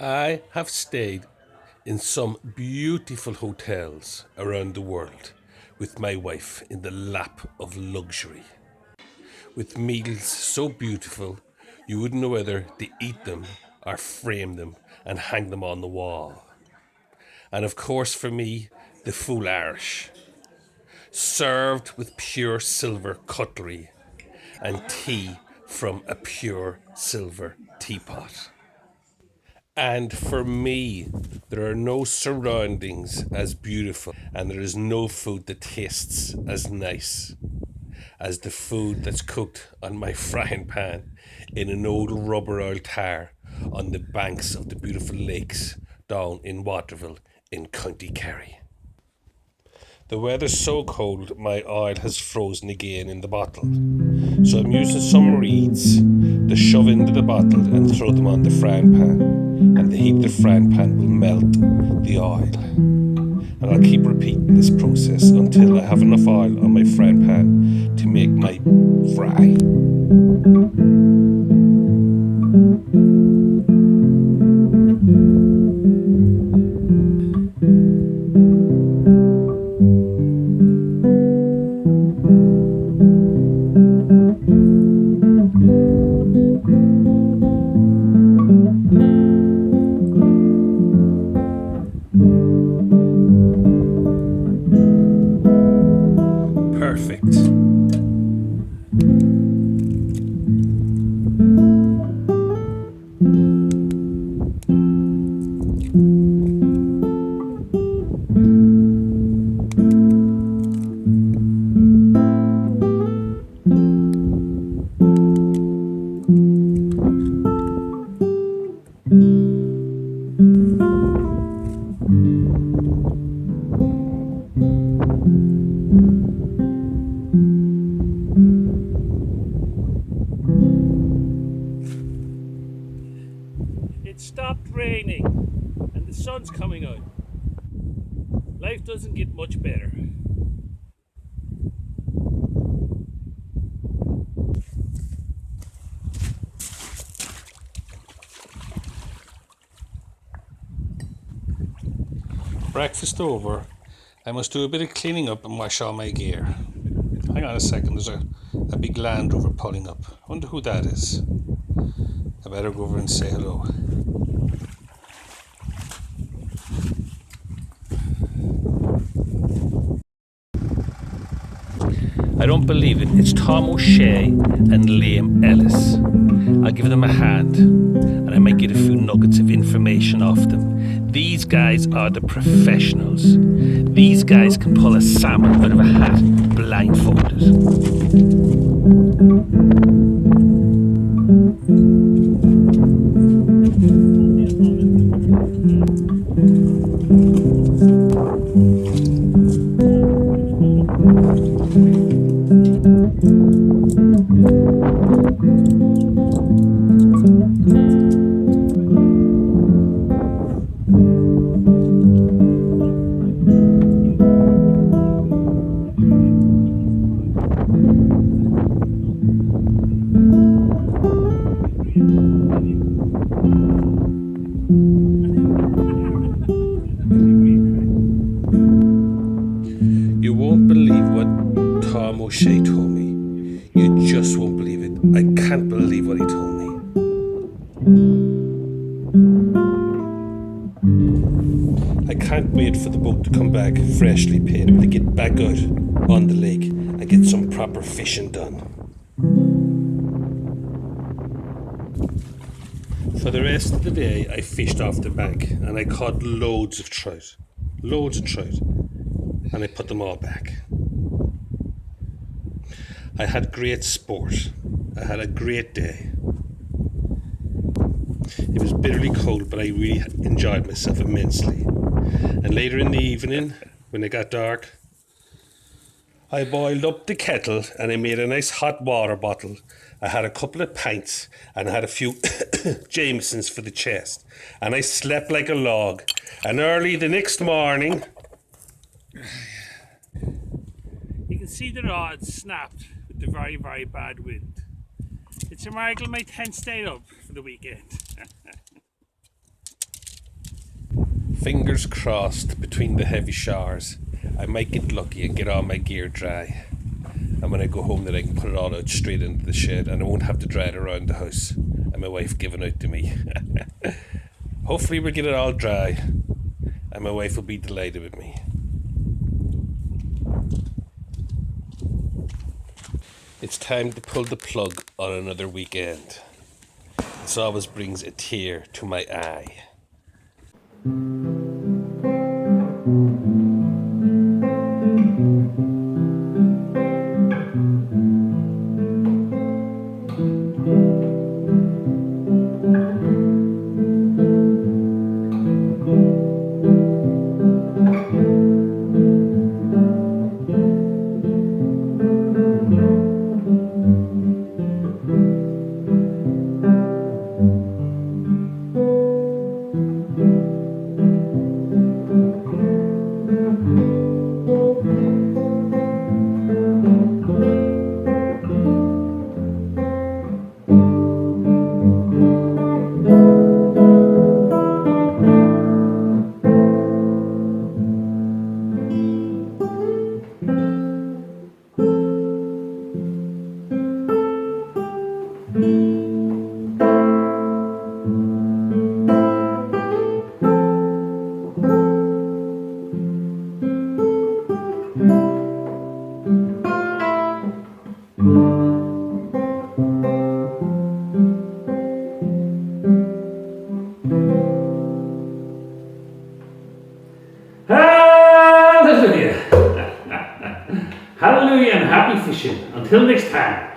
I have stayed in some beautiful hotels around the world with my wife in the lap of luxury, with meals so beautiful you wouldn't know whether to eat them or frame them and hang them on the wall. And of course, for me, the full Irish, served with pure silver cutlery and tea from a pure silver teapot. And for me, there are no surroundings as beautiful, and there is no food that tastes as nice as the food that's cooked on my frying pan in an old rubber oil tar on the banks of the beautiful lakes down in Waterville in County Kerry. The weather's so cold my oil has frozen again in the bottle. So I'm using some reeds to shove into the bottle and throw them on the frying pan. And the heat of the frying pan will melt the oil. And I'll keep repeating this process until I have enough oil on my frying pan to make my fry. Perfect. It stopped raining and the sun's coming out. Life doesn't get much better. Breakfast over. I must do a bit of cleaning up and wash all my gear. Hang on a second, there's a big Land Rover pulling up. I wonder who that is. I better go over and say hello. I don't believe it. It's Tom O'Shea and Liam Ellis. I'll give them a hand and I might get a few nuggets of information off them. These guys are the professionals. These guys can pull a salmon out of a hat blindfolded. You won't believe what Tom O'Shea told me. You just won't believe it. I can't believe what he told me. I can't wait for the boat to come back freshly painted and get back out on the lake and get some proper fishing done. For the rest of the day I fished off the bank and I caught loads of trout. Loads of trout. And I put them all back. I had great sport. I had a great day. It was bitterly cold, but I really enjoyed myself immensely. And later in the evening, when it got dark, I boiled up the kettle and I made a nice hot water bottle. I had a couple of pints and I had a few Jamesons for the chest. And I slept like a log. And early the next morning, you can see the rods snapped with the very, very bad wind. It's a miracle my tent stayed up for the weekend. Fingers crossed between the heavy showers. I might get lucky and get all my gear dry. And when I go home then I can put it all out straight into the shed and I won't have to dry it around the house. And my wife giving out to me. Hopefully we'll get it all dry. And my wife will be delighted with me. It's time to pull the plug on another weekend. This always brings a tear to my eye. Hallelujah! Hallelujah and happy fishing. Until next time.